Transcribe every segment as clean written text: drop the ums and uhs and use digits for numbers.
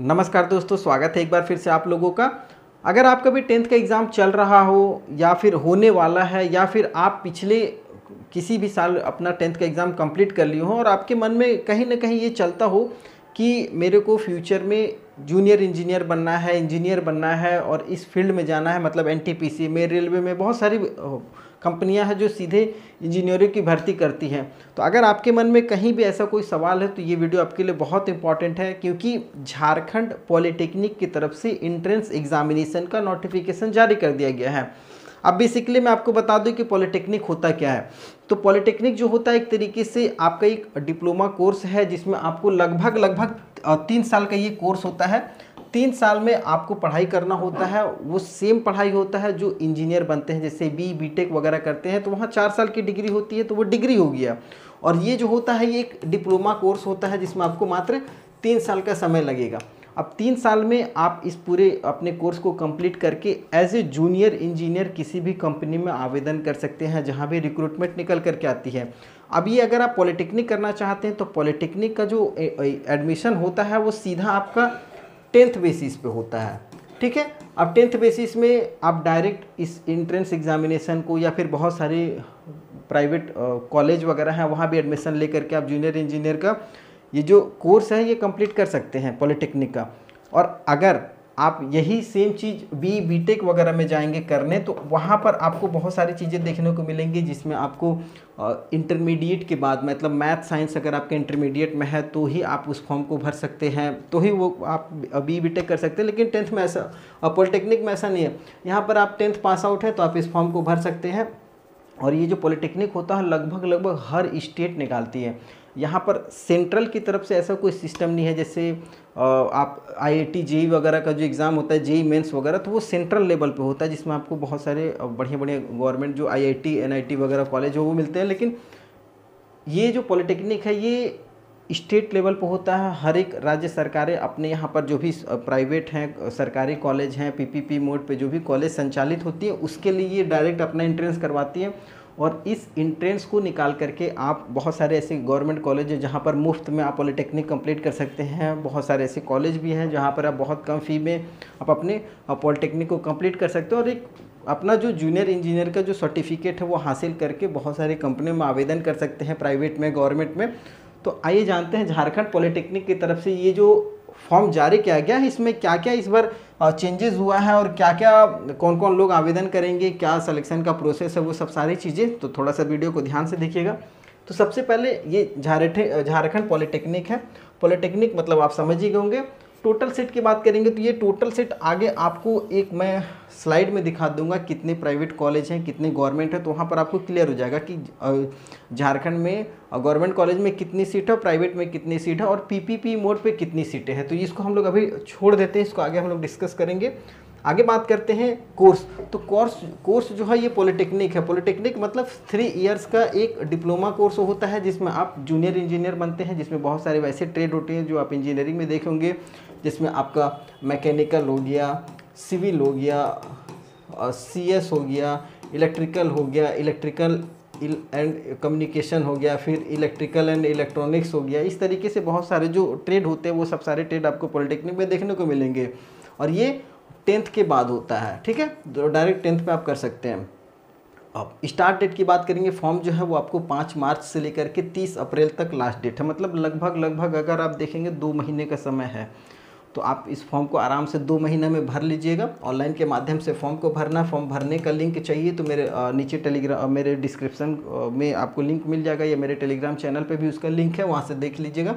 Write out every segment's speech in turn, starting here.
नमस्कार दोस्तों, स्वागत है एक बार फिर से आप लोगों का। अगर आपका भी 10th का एग्ज़ाम चल रहा हो या फिर होने वाला है या फिर आप पिछले किसी भी साल अपना 10th का एग्ज़ाम कंप्लीट कर लिए हो और आपके मन में कहीं ना कहीं ये चलता हो कि मेरे को फ्यूचर में जूनियर इंजीनियर बनना है, इंजीनियर बनना है और इस फील्ड में जाना है, मतलब एनटीपीसी में, रेलवे में बहुत सारी कंपनियां हैं जो सीधे इंजीनियरों की भर्ती करती हैं। तो अगर आपके मन में कहीं भी ऐसा कोई सवाल है तो ये वीडियो आपके लिए बहुत इंपॉर्टेंट है, क्योंकि झारखंड पॉलिटेक्निक की तरफ से इंट्रेंस एग्जामिनेशन का नोटिफिकेशन जारी कर दिया गया है। अब बेसिकली मैं आपको बता दूं कि पॉलिटेक्निक होता क्या है। तो पॉलिटेक्निक जो होता है एक तरीके से आपका एक डिप्लोमा कोर्स है, जिसमें आपको लगभग 3 साल का ये कोर्स होता है। 3 साल में आपको पढ़ाई करना होता है, वो सेम पढ़ाई होता है जो इंजीनियर बनते हैं, जैसे बीटेक वगैरह करते हैं तो वहाँ 4 साल की डिग्री होती है, तो वो डिग्री हो गया। और ये जो होता है ये एक डिप्लोमा कोर्स होता है जिसमें आपको मात्र 3 साल का समय लगेगा। अब 3 साल में आप इस पूरे अपने कोर्स को कंप्लीट करके एज ए जूनियर इंजीनियर किसी भी कंपनी में आवेदन कर सकते हैं जहां भी रिक्रूटमेंट निकल करके आती है। अब ये अगर आप पॉलिटेक्निक करना चाहते हैं तो पॉलिटेक्निक का जो एडमिशन होता है वो सीधा आपका 10th बेसिस पे होता है, ठीक है। अब 10th बेसिस में आप डायरेक्ट इस एंट्रेंस एग्जामिनेशन को या फिर बहुत सारे प्राइवेट कॉलेज वगैरह हैं वहाँ भी एडमिशन लेकर के आप जूनियर इंजीनियर का ये जो कोर्स है ये कंप्लीट कर सकते हैं पॉलिटेक्निक का। और अगर आप यही सेम चीज़ बीटेक वगैरह में जाएंगे करने तो वहाँ पर आपको बहुत सारी चीज़ें देखने को मिलेंगी, जिसमें आपको इंटरमीडिएट के बाद, मतलब मैथ साइंस अगर आपके इंटरमीडिएट में है तो ही आप उस फॉर्म को भर सकते हैं, तो ही वो आप बीटेक कर सकते हैं। लेकिन 10th में ऐसा, पॉलिटेक्निक में ऐसा नहीं है। यहाँ पर आप 10th पास आउट है तो आप इस फॉर्म को भर सकते हैं। और ये जो पॉलिटेक्निक होता है लगभग हर स्टेट निकालती है। यहाँ पर सेंट्रल की तरफ से ऐसा कोई सिस्टम नहीं है, जैसे आप आईआईटी जेईई वगैरह का जो एग्ज़ाम होता है, जेईई मेंस वगैरह, तो वो सेंट्रल लेवल पे होता है जिसमें आपको बहुत सारे बढ़िया गवर्नमेंट जो आईआईटी एनआईटी वगैरह कॉलेज हो वो मिलते हैं। लेकिन ये जो पॉलिटेक्निक है ये स्टेट लेवल पर होता है। हर एक राज्य सरकारें अपने यहाँ पर जो भी प्राइवेट हैं, सरकारी कॉलेज हैं, पीपीपी मोड पे जो भी कॉलेज संचालित होती है उसके लिए ये डायरेक्ट अपना एंट्रेंस करवाती हैं। और इस एंट्रेंस को निकाल करके आप बहुत सारे ऐसे गवर्नमेंट कॉलेज हैं जहाँ पर मुफ्त में आप पॉलिटेक्निक कंप्लीट कर सकते हैं। बहुत सारे ऐसे कॉलेज भी हैं जहाँ पर आप बहुत कम फी में आप अपने पॉलिटेक्निक को कंप्लीट कर सकते हो और एक अपना जो जूनियर इंजीनियर का जो सर्टिफिकेट है वो हासिल करके बहुत सारी कंपनियों में आवेदन कर सकते हैं, प्राइवेट में, गवर्नमेंट में। तो आइए जानते हैं झारखंड पॉलिटेक्निक की तरफ से ये जो फॉर्म जारी किया गया है इसमें क्या क्या इस बार चेंजेस हुआ है और क्या क्या, कौन कौन लोग आवेदन करेंगे, क्या सिलेक्शन का प्रोसेस है, वो सब सारी चीज़ें। तो थोड़ा सा वीडियो को ध्यान से देखिएगा। तो सबसे पहले ये झारखंड पॉलिटेक्निक है। पॉलिटेक्निक मतलब आप समझ ही गए होंगे। टोटल सीट की बात करेंगे तो ये टोटल सीट आगे आपको एक मैं स्लाइड में दिखा दूंगा कितने प्राइवेट कॉलेज हैं, कितने गवर्नमेंट है, तो वहाँ पर आपको क्लियर हो जाएगा कि झारखंड में गवर्नमेंट कॉलेज में कितनी सीट है, प्राइवेट में कितनी सीट है और पीपीपी मोड पे कितनी सीटें हैं। तो इसको हम लोग अभी छोड़ देते हैं, इसको आगे हम लोग डिस्कस करेंगे। आगे बात करते हैं कोर्स। तो कोर्स जो है ये पॉलिटेक्निक है। पॉलिटेक्निक मतलब 3 इयर्स का एक डिप्लोमा कोर्स होता है जिसमें आप जूनियर इंजीनियर बनते हैं, जिसमें बहुत सारे वैसे ट्रेड होते हैं जो आप इंजीनियरिंग में देखे होंगे, जिसमें आपका मैकेनिकल हो गया, सिविल हो गया, सीएस हो गया, इलेक्ट्रिकल हो गया, इलेक्ट्रिकल एंड कम्युनिकेशन हो गया, फिर इलेक्ट्रिकल एंड इलेक्ट्रॉनिक्स हो गया। इस तरीके से बहुत सारे जो ट्रेड होते हैं वो सब सारे ट्रेड आपको पॉलिटेक्निक में देखने को मिलेंगे। और ये 10th के बाद होता है, ठीक है, तो डायरेक्ट 10th पे आप कर सकते हैं। अब स्टार्ट डेट की बात करेंगे, फॉर्म जो है वो आपको 5 मार्च से लेकर के 30 अप्रैल तक लास्ट डेट है। मतलब लगभग अगर आप देखेंगे 2 महीने का समय है। तो आप इस फॉर्म को आराम से 2 महीने में भर लीजिएगा। ऑनलाइन के माध्यम से फॉर्म को भरना। फॉर्म भरने का लिंक चाहिए तो मेरे नीचे मेरे डिस्क्रिप्शन में आपको लिंक मिल जाएगा, या मेरे टेलीग्राम चैनल पे भी उसका लिंक है, वहाँ से देख लीजिएगा।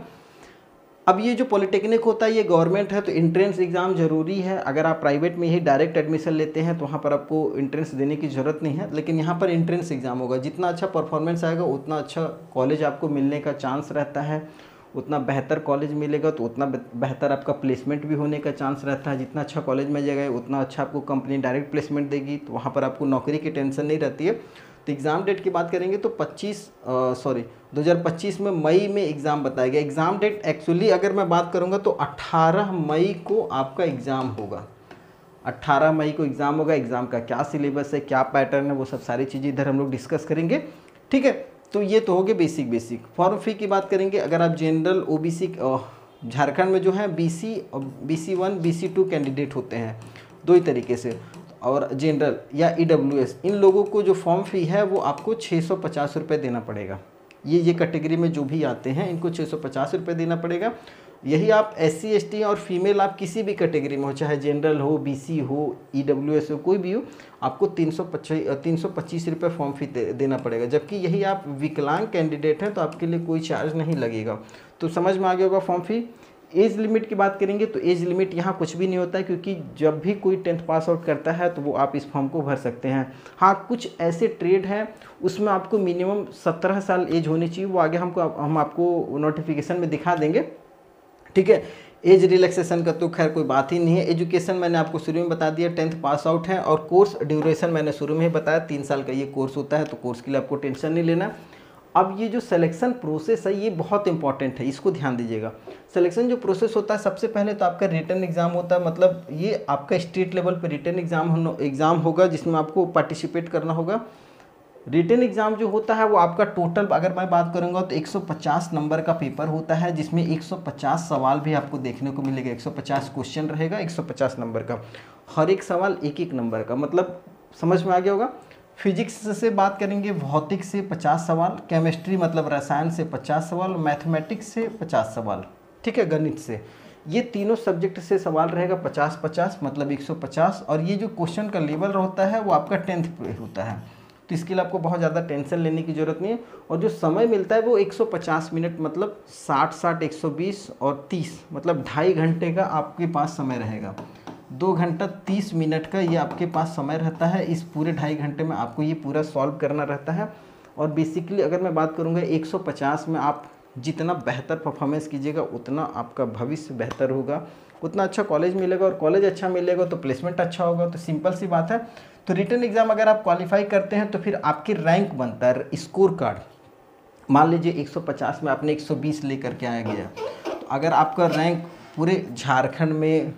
अब ये जो पॉलिटेक्निक होता है ये गवर्नमेंट है तो एंट्रेंस एग्ज़ाम ज़रूरी है। अगर आप प्राइवेट में ही डायरेक्ट एडमिशन लेते हैं तो वहाँ पर आपको एंट्रेंस देने की ज़रूरत नहीं है, लेकिन यहाँ पर एंट्रेंस एग्ज़ाम होगा। जितना अच्छा परफॉर्मेंस आएगा उतना अच्छा कॉलेज आपको मिलने का चांस रहता है, उतना बेहतर कॉलेज मिलेगा तो उतना बेहतर आपका प्लेसमेंट भी होने का चांस रहता है। जितना अच्छा कॉलेज में जाएगा उतना अच्छा आपको कंपनी डायरेक्ट प्लेसमेंट देगी, तो वहाँ पर आपको नौकरी की टेंशन नहीं रहती है। तो एग्ज़ाम डेट की बात करेंगे तो 2025 में मई में एग्ज़ाम बताया गया। एग्ज़ाम डेट एक्चुअली अगर मैं बात करूँगा तो 18 मई को आपका एग्ज़ाम होगा। 18 मई को एग्ज़ाम होगा। एग्ज़ाम का क्या सिलेबस है, क्या पैटर्न है, वो सब सारी चीज़ें इधर हम लोग डिस्कस करेंगे, ठीक है। तो ये तो हो गए बेसिक। फॉर्म फी की बात करेंगे, अगर आप जनरल ओबीसी झारखंड में जो है BC1 BC2 कैंडिडेट होते हैं, दो ही तरीके से, और जनरल या EWS, इन लोगों को जो फॉर्म फ़ी है वो आपको 650 रुपये देना पड़ेगा। ये कैटेगरी में जो भी आते हैं इनको 650 रुपये देना पड़ेगा। यही आप SC ST और फीमेल आप किसी भी कैटेगरी में हो, चाहे जनरल हो, BC हो, EWS हो, कोई भी हो, आपको 325 रुपये फॉर्म फ़ी देना पड़ेगा। जबकि यही आप विकलांग कैंडिडेट हैं तो आपके लिए कोई चार्ज नहीं लगेगा। तो समझ में आ गया होगा फॉर्म फ़ी। एज लिमिट की बात करेंगे तो एज लिमिट यहाँ कुछ भी नहीं होता है, क्योंकि जब भी कोई 10th पास आउट करता है तो वो आप इस फॉर्म को भर सकते हैं। हाँ, कुछ ऐसे ट्रेड हैं उसमें आपको मिनिमम 17 साल एज होनी चाहिए, वो आगे हम आपको नोटिफिकेशन में दिखा देंगे, ठीक है। एज रिलैक्सेशन का तो खैर कोई बात ही नहीं है। एजुकेशन मैंने आपको शुरू में बता दिया, 10th पास आउट है, और कोर्स ड्यूरेशन मैंने शुरू में ही बताया 3 साल का ये कोर्स होता है, तो कोर्स के लिए आपको टेंशन नहीं लेना। अब ये जो सिलेक्शन प्रोसेस है ये बहुत इंपॉर्टेंट है, इसको ध्यान दीजिएगा। सिलेक्शन जो प्रोसेस होता है, सबसे पहले तो आपका रिटन एग्जाम होता है, मतलब ये आपका स्टेट लेवल पर रिटन एग्जाम होगा जिसमें आपको पार्टिसिपेट करना होगा। रिटन एग्जाम जो होता है वो आपका टोटल अगर मैं बात करूंगा तो 150 नंबर का पेपर होता है, जिसमें 150 सवाल भी आपको देखने को मिलेगा। 150 क्वेश्चन रहेगा, 150 नंबर का, हर एक सवाल 1-1 नंबर का, मतलब समझ में आ गया होगा। फिजिक्स से बात करेंगे, भौतिक से 50 सवाल, केमिस्ट्री मतलब रसायन से 50 सवाल, मैथमेटिक्स से 50 सवाल, ठीक है, गणित से, ये तीनों सब्जेक्ट से सवाल रहेगा 50-50 मतलब 150। और ये जो क्वेश्चन का लेवल होता है वो आपका 10th पे होता है, तो इसके लिए आपको बहुत ज़्यादा टेंशन लेने की ज़रूरत नहीं है। और जो समय मिलता है वो 150 मिनट मतलब 60-60 120 और 30 मतलब 2.5 घंटे का आपके पास समय रहेगा। 2 घंटा 30 मिनट का ये आपके पास समय रहता है। इस पूरे 2.5 घंटे में आपको ये पूरा सॉल्व करना रहता है। और बेसिकली अगर मैं बात करूँगा 150 में आप जितना बेहतर परफॉर्मेंस कीजिएगा उतना आपका भविष्य बेहतर होगा, उतना अच्छा कॉलेज मिलेगा, और कॉलेज अच्छा मिलेगा तो प्लेसमेंट अच्छा होगा। तो सिंपल सी बात है। तो रिटन एग्ज़ाम अगर आप क्वालिफाई करते हैं तो फिर आपकी रैंक बनता है, स्कोर कार्ड। मान लीजिए 150 में आपने 120 लेकर के आया गया, तो अगर आपका रैंक पूरे झारखंड में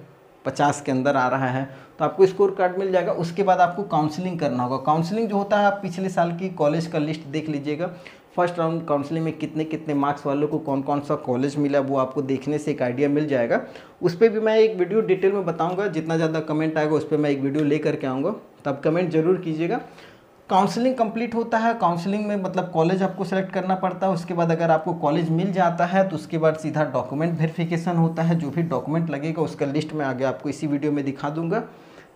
50 के अंदर आ रहा है तो आपको स्कोर कार्ड मिल जाएगा। उसके बाद आपको काउंसलिंग करना होगा। काउंसलिंग जो होता है, आप पिछले साल की कॉलेज का लिस्ट देख लीजिएगा। फर्स्ट राउंड काउंसलिंग में कितने कितने मार्क्स वालों को कौन कौन सा कॉलेज मिला वो आपको देखने से एक आइडिया मिल जाएगा। उस पर भी मैं एक वीडियो डिटेल में बताऊंगा, जितना ज़्यादा कमेंट आएगा उस पर मैं एक वीडियो ले करके आऊँगा, तब कमेंट जरूर कीजिएगा। काउंसलिंग कंप्लीट होता है, काउंसलिंग में मतलब कॉलेज आपको सेलेक्ट करना पड़ता है। उसके बाद अगर आपको कॉलेज मिल जाता है तो उसके बाद सीधा डॉक्यूमेंट वेरिफिकेशन होता है। जो भी डॉक्यूमेंट लगेगा उसका लिस्ट मैं आगे आपको इसी वीडियो में दिखा दूंगा,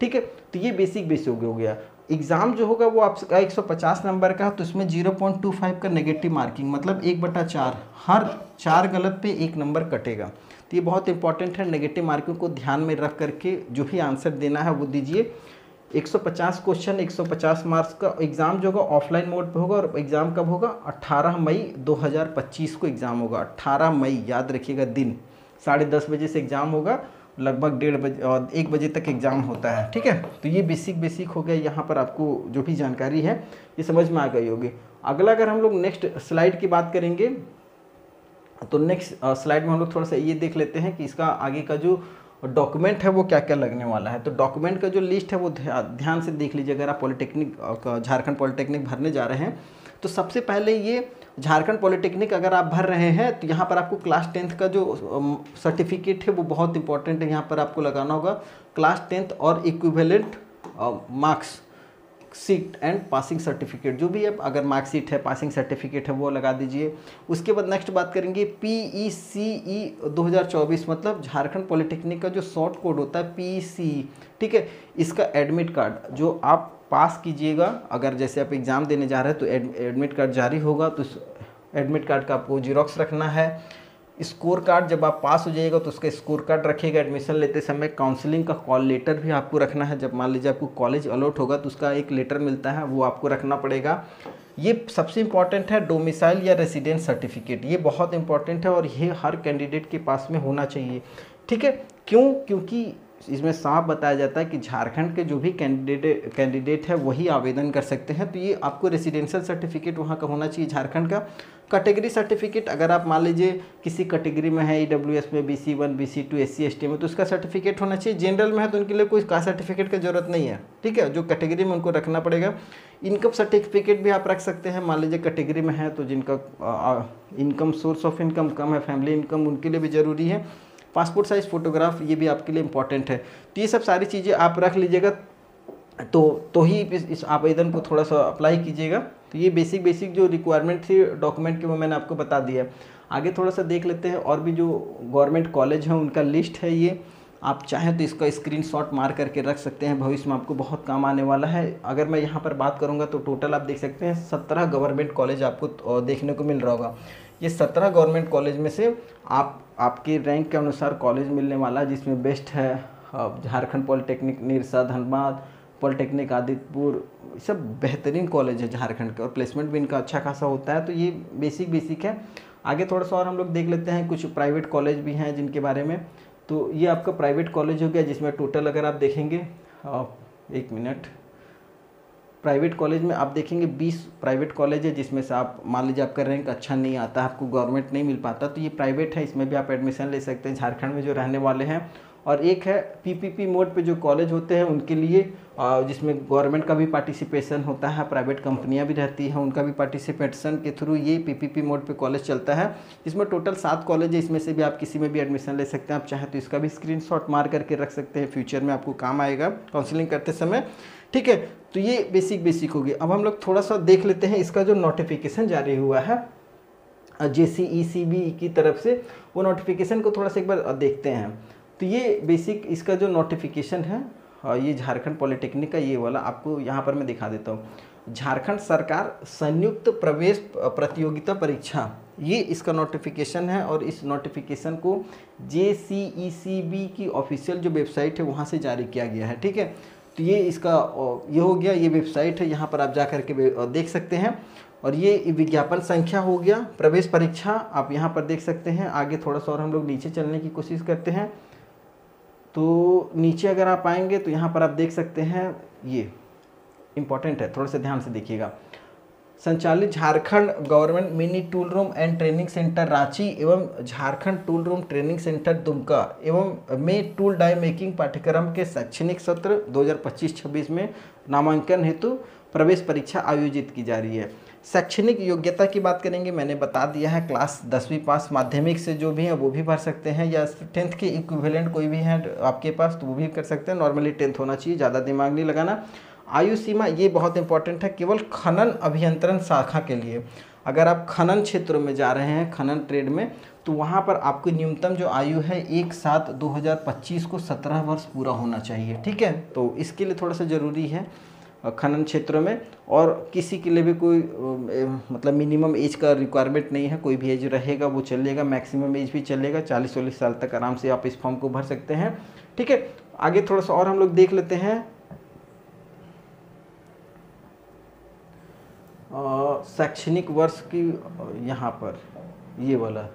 ठीक है। तो ये बेसिक हो गया। एग्ज़ाम जो होगा वो आपका 150 नंबर का, तो उसमें 0.25 का नेगेटिव मार्किंग मतलब 1/4, हर 4 गलत पे 1 नंबर कटेगा। तो ये बहुत इंपॉर्टेंट है। नेगेटिव मार्किंग को ध्यान में रख करके जो भी आंसर देना है वो दीजिए। 150 क्वेश्चन 150 मार्क्स का एग्ज़ाम जो होगा ऑफलाइन मोड पे होगा। और एग्ज़ाम कब होगा? 18 मई 2025 को एग्ज़ाम होगा। 18 मई याद रखिएगा, दिन 10:30 बजे से एग्ज़ाम होगा, लगभग 1:30 बजे और 1 बजे तक एग्ज़ाम होता है, ठीक है। तो ये बेसिक हो गया। यहाँ पर आपको जो भी जानकारी है ये समझ में आ गई होगी। अगला अगर हम लोग नेक्स्ट स्लाइड की बात करेंगे तो नेक्स्ट स्लाइड में हम लोग थोड़ा सा ये देख लेते हैं कि इसका आगे का जो डॉक्यूमेंट है वो क्या क्या लगने वाला है। तो डॉक्यूमेंट का जो लिस्ट है वो ध्यान से देख लीजिए। अगर आप पॉलिटेक्निक झारखंड पॉलिटेक्निक भरने जा रहे हैं तो सबसे पहले ये झारखंड पॉलिटेक्निक अगर आप भर रहे हैं तो यहाँ पर आपको क्लास 10th का जो सर्टिफिकेट है वो बहुत इंपॉर्टेंट है। यहाँ पर आपको लगाना होगा क्लास 10th और equivalent marks seat and passing certificate, जो भी है, अगर मार्कशीट है, पासिंग सर्टिफिकेट है, वो लगा दीजिए। उसके बाद नेक्स्ट बात करेंगे PECE 2024 मतलब झारखंड पॉलिटेक्निक का जो शॉर्ट कोड होता है PECE, ठीक है। इसका एडमिट कार्ड जो आप पास कीजिएगा, अगर जैसे आप एग्ज़ाम देने जा रहे हैं तो एडमिट कार्ड जारी होगा, तो एडमिट कार्ड का आपको जीरोक्स रखना है। स्कोर कार्ड जब आप पास हो जाइएगा तो उसका स्कोर कार्ड रखिएगा। एडमिशन लेते समय काउंसलिंग का कॉल लेटर भी आपको रखना है। जब मान लीजिए आपको कॉलेज अलॉट होगा तो उसका एक लेटर मिलता है, वो आपको रखना पड़ेगा। ये सबसे इम्पॉर्टेंट है डोमिसाइल या रेसिडेंस सर्टिफिकेट, ये बहुत इंपॉर्टेंट है और ये हर कैंडिडेट के पास में होना चाहिए, ठीक है। क्यों? क्योंकि इसमें साफ बताया जाता है कि झारखंड के जो भी कैंडिडेट है वही आवेदन कर सकते हैं। तो ये आपको रेसिडेंशियल सर्टिफिकेट वहाँ का होना चाहिए झारखंड का। कैटेगरी सर्टिफिकेट, अगर आप मान लीजिए किसी कैटेगरी में है, EWS में BC1 BC2 SC ST में, तो उसका सर्टिफिकेट होना चाहिए। जनरल में है तो उनके लिए कोई का सर्टिफिकेट की ज़रूरत नहीं है, ठीक है, जो कैटेगरी में उनको रखना पड़ेगा। इनकम सर्टिफिकेट भी आप रख सकते हैं, मान लीजिए कैटेगरी में है तो जिनका इनकम सोर्स ऑफ इनकम कम है, फैमिली इनकम, उनके लिए भी ज़रूरी है। पासपोर्ट साइज़ फ़ोटोग्राफ ये भी आपके लिए इम्पॉर्टेंट है। तो ये सब सारी चीज़ें आप रख लीजिएगा तो ही इस आवेदन को थोड़ा सा अप्लाई कीजिएगा। तो ये बेसिक जो रिक्वायरमेंट थी डॉक्यूमेंट की वो मैंने आपको बता दिया। आगे थोड़ा सा देख लेते हैं, और भी जो गवर्नमेंट कॉलेज हैं उनका लिस्ट है ये। आप चाहें तो इसका स्क्रीनशॉट मार करके रख सकते हैं, भविष्य में आपको बहुत काम आने वाला है। अगर मैं यहाँ पर बात करूँगा तो टोटल आप देख सकते हैं 17 गवर्नमेंट कॉलेज आपको देखने को मिल रहा होगा। ये 17 गवर्नमेंट कॉलेज में से आपके रैंक के अनुसार कॉलेज मिलने वाला है, जिसमें बेस्ट है झारखंड पॉलिटेक्निक निरसा, धनबाद पॉलिटेक्निक आदित्यपुर, सब बेहतरीन कॉलेज है झारखंड के, और प्लेसमेंट भी इनका अच्छा खासा होता है। तो ये बेसिक है। आगे थोड़ा सा और हम लोग देख लेते हैं, कुछ प्राइवेट कॉलेज भी हैं जिनके बारे में। तो ये आपका प्राइवेट कॉलेज हो गया, जिसमें टोटल अगर आप देखेंगे 1 मिनट, प्राइवेट कॉलेज में आप देखेंगे 20 प्राइवेट कॉलेज है, जिसमें से आप मान लीजिए आपका रैंक अच्छा नहीं आता, आपको गवर्नमेंट नहीं मिल पाता, तो ये प्राइवेट है, इसमें भी आप एडमिशन ले सकते हैं झारखंड में जो रहने वाले हैं। और एक है PPP मोड पे जो कॉलेज होते हैं उनके लिए, जिसमें गवर्नमेंट का भी पार्टिसिपेशन होता है, प्राइवेट कंपनियां भी रहती हैं, उनका भी पार्टिसिपेशन के थ्रू ये PPP मोड पे कॉलेज चलता है। इसमें टोटल 7 कॉलेज है, इसमें से भी आप किसी में भी एडमिशन ले सकते हैं। आप चाहें तो इसका भी स्क्रीनशॉट मार करके रख सकते हैं, फ्यूचर में आपको काम आएगा काउंसलिंग करते समय, ठीक है। तो ये बेसिक होगी। अब हम लोग थोड़ा सा देख लेते हैं इसका जो नोटिफिकेशन जारी हुआ है JCECB की तरफ से, वो नोटिफिकेशन को थोड़ा सा एक बार देखते हैं। तो ये बेसिक इसका जो नोटिफिकेशन है, ये झारखंड पॉलिटेक्निक का ये वाला आपको यहाँ पर मैं दिखा देता हूँ। झारखंड सरकार संयुक्त प्रवेश प्रतियोगिता परीक्षा, ये इसका नोटिफिकेशन है, और इस नोटिफिकेशन को JCECB की ऑफिशियल जो वेबसाइट है वहाँ से जारी किया गया है, ठीक है। तो ये इसका ये हो गया, ये वेबसाइट है, यहाँ पर आप जा कर के देख सकते हैं। और ये विज्ञापन संख्या हो गया, प्रवेश परीक्षा आप यहाँ पर देख सकते हैं। आगे थोड़ा सा और हम लोग नीचे चलने की कोशिश करते हैं। तो नीचे अगर आप आएंगे तो यहाँ पर आप देख सकते हैं, ये इम्पॉर्टेंट है, थोड़ा सा ध्यान से देखिएगा। संचालित Jharkhand government mini tool room and training centre Ranchi एवं Jharkhand tool room training centre Dumka एवं में टूल डाई मेकिंग पाठ्यक्रम के शैक्षणिक सत्र 2025-26 में नामांकन हेतु प्रवेश परीक्षा आयोजित की जा रही है। शैक्षणिक योग्यता की बात करेंगे, मैंने बता दिया है, क्लास 10वीं पास, माध्यमिक से जो भी है वो भी भर सकते हैं, या 10th के इक्विवेलेंट कोई भी है आपके पास तो वो भी कर सकते हैं। नॉर्मली 10th होना चाहिए, ज़्यादा दिमाग नहीं लगाना। आयु सीमा ये बहुत इंपॉर्टेंट है, केवल खनन अभियंत्रण शाखा के लिए। अगर आप खनन क्षेत्रों में जा रहे हैं, खनन ट्रेड में, तो वहाँ पर आपकी न्यूनतम जो आयु है 1/7/2025 को 17 वर्ष पूरा होना चाहिए, ठीक है। तो इसके लिए थोड़ा सा ज़रूरी है खनन क्षेत्रों में। और किसी के लिए भी कोई मतलब मिनिमम एज का रिक्वायरमेंट नहीं है, कोई भी एज रहेगा वो चलेगा, मैक्सिमम एज भी चलेगा, 40-40 साल तक आराम से आप इस फॉर्म को भर सकते हैं, ठीक है। आगे थोड़ा सा और हम लोग देख लेते हैं, शैक्षणिक वर्ष की, यहाँ पर ये वाला,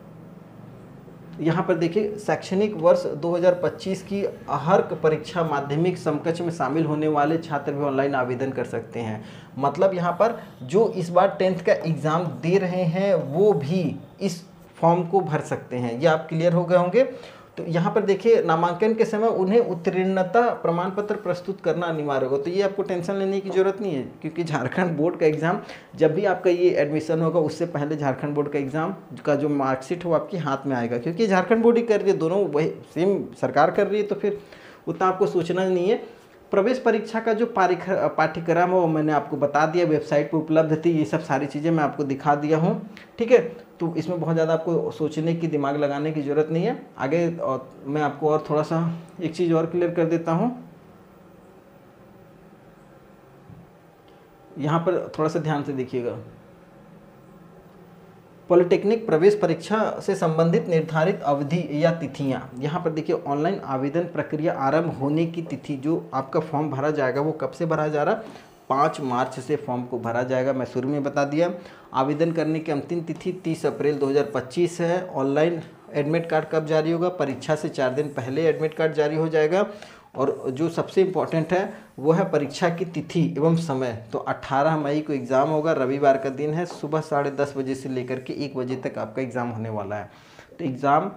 यहाँ पर देखिए शैक्षणिक वर्ष 2025 की अर्हता परीक्षा माध्यमिक समकक्ष में शामिल होने वाले छात्र भी ऑनलाइन आवेदन कर सकते हैं। मतलब यहाँ पर जो इस बार 10th का एग्ज़ाम दे रहे हैं वो भी इस फॉर्म को भर सकते हैं। ये आप क्लियर हो गए होंगे। तो यहाँ पर देखिए नामांकन के समय उन्हें उत्तीर्णता प्रमाण पत्र प्रस्तुत करना अनिवार्य होगा। तो ये आपको टेंशन लेने की ज़रूरत नहीं है, क्योंकि झारखंड बोर्ड का एग्ज़ाम जब भी आपका ये एडमिशन होगा उससे पहले झारखंड बोर्ड का एग्ज़ाम का जो मार्कशीट हो आपके हाथ में आएगा, क्योंकि झारखंड बोर्ड ही कर रही है, दोनों वही सेम सरकार कर रही है, तो फिर उतना आपको सोचना नहीं है। प्रवेश परीक्षा का जो पाठ्यक्रम है वो मैंने आपको बता दिया, वेबसाइट पर उपलब्ध थी, ये सब सारी चीज़ें मैं आपको दिखा दिया हूँ, ठीक है। तो इसमें बहुत ज़्यादा आपको सोचने की, दिमाग लगाने की ज़रूरत नहीं है। आगे मैं आपको और थोड़ा सा एक चीज़ और क्लियर कर देता हूँ, यहाँ पर थोड़ा सा ध्यान से देखिएगा। पॉलिटेक्निक प्रवेश परीक्षा से संबंधित निर्धारित अवधि या तिथियां, यहाँ पर देखिए ऑनलाइन आवेदन प्रक्रिया आरंभ होने की तिथि, जो आपका फॉर्म भरा जाएगा वो कब से भरा जा रहा है, 5 मार्च से फॉर्म को भरा जाएगा, मैं शुरू में बता दिया। आवेदन करने की अंतिम तिथि 30 अप्रैल 2025 है। ऑनलाइन एडमिट कार्ड कब जारी होगा? परीक्षा से 4 दिन पहले एडमिट कार्ड जारी हो जाएगा। और जो सबसे इम्पॉर्टेंट है वो है परीक्षा की तिथि एवं समय। तो 18 मई को एग्ज़ाम होगा, रविवार का दिन है, सुबह 10:30 बजे से लेकर के 1 बजे तक आपका एग्ज़ाम होने वाला है। तो एग्ज़ाम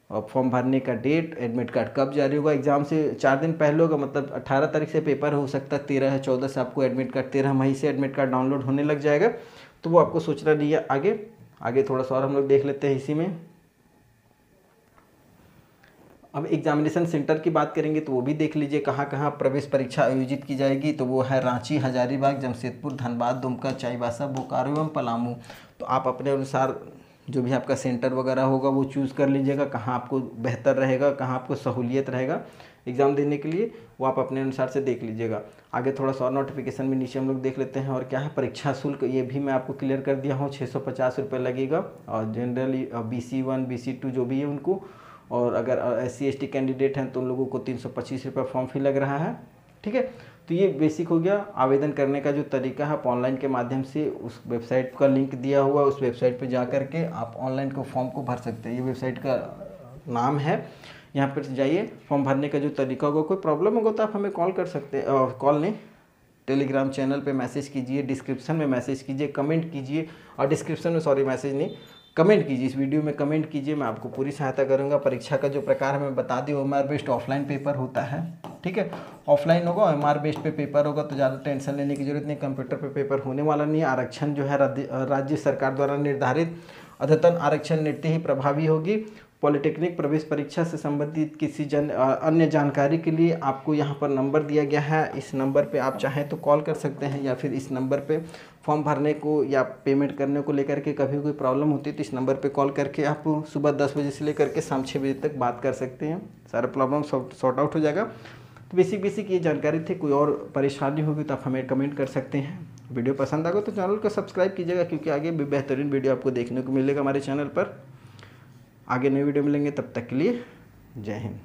फॉर्म भरने का डेट, एडमिट कार्ड कब जारी होगा? एग्ज़ाम से 4 दिन पहले होगा, मतलब 18 तारीख से पेपर हो सकता है, 13 या 14 से आपको एडमिट कार्ड, 13 मई से एडमिट कार्ड डाउनलोड होने लग जाएगा। तो वो आपको सोचना नहीं है। आगे थोड़ा सा और हम लोग देख लेते हैं इसी में। अब एग्जामिनेशन सेंटर की बात करेंगे तो वो भी देख लीजिए कहाँ कहाँ प्रवेश परीक्षा आयोजित की जाएगी। तो वो है रांची, हजारीबाग, जमशेदपुर, धनबाद, दुमका, चाईबासा, बोकारो एवं पलामू। तो आप अपने अनुसार जो भी आपका सेंटर वगैरह होगा वो चूज़ कर लीजिएगा, कहाँ आपको बेहतर रहेगा, कहाँ आपको सहूलियत रहेगा एग्ज़ाम देने के लिए, वो आप अपने अनुसार से देख लीजिएगा। आगे थोड़ा सा और नोटिफिकेशन में नीचे हम लोग देख लेते हैं। और क्या है परीक्षा शुल्क, ये भी मैं आपको क्लियर कर दिया हूँ, 650 रुपये लगेगा। और जनरली BC1 BC2 जो भी है उनको, और अगर SC ST कैंडिडेट हैं तो उन लोगों को 325 रुपये फॉर्म फी लग रहा है। ठीक है, तो ये बेसिक हो गया। आवेदन करने का जो तरीका है आप ऑनलाइन के माध्यम से, उस वेबसाइट का लिंक दिया हुआ, उस वेबसाइट पे जा कर के आप ऑनलाइन को फॉर्म को भर सकते हैं। ये वेबसाइट का नाम है, यहाँ पर जाइए, फॉर्म भरने का जो तरीका होगा। कोई प्रॉब्लम होगा तो आप हमें कॉल कर सकते हैं, कॉल नहीं, टेलीग्राम चैनल पे मैसेज कीजिए, डिस्क्रिप्शन में मैसेज कीजिए, कमेंट कीजिए, और डिस्क्रिप्शन में सॉरी मैसेज नहीं, कमेंट कीजिए, इस वीडियो में कमेंट कीजिए, मैं आपको पूरी सहायता करूंगा। परीक्षा का जो प्रकार हमें बता दी, OMR बेस्ड ऑफलाइन पेपर होता है। ठीक है, ऑफलाइन होगा, OMR बेस्ड पे पेपर होगा, तो ज़्यादा टेंशन लेने की जरूरत नहीं, कंप्यूटर पे पेपर होने वाला नहीं है। आरक्षण जो है राज्य सरकार द्वारा निर्धारित अद्यतन आरक्षण नीति ही प्रभावी होगी। पॉलिटेक्निक प्रवेश परीक्षा से संबंधित किसी अन्य जानकारी के लिए आपको यहाँ पर नंबर दिया गया है, इस नंबर पे आप चाहें तो कॉल कर सकते हैं, या फिर इस नंबर पे फॉर्म भरने को या पेमेंट करने को लेकर के कभी कोई प्रॉब्लम होती है तो इस नंबर पे कॉल करके आप सुबह 10 बजे से लेकर के शाम 6 बजे तक बात कर सकते हैं, सारा प्रॉब्लम सॉर्ट आउट हो जाएगा। तो बेसिक ये जानकारी थी, कोई और परेशानी होगी तो आप हमें कमेंट कर सकते हैं। वीडियो पसंद आ गया तो चैनल को सब्सक्राइब कीजिएगा, क्योंकि आगे भी बेहतरीन वीडियो आपको देखने को मिलेगा हमारे चैनल पर। आगे नई वीडियो मिलेंगे, तब तक के लिए जय हिंद।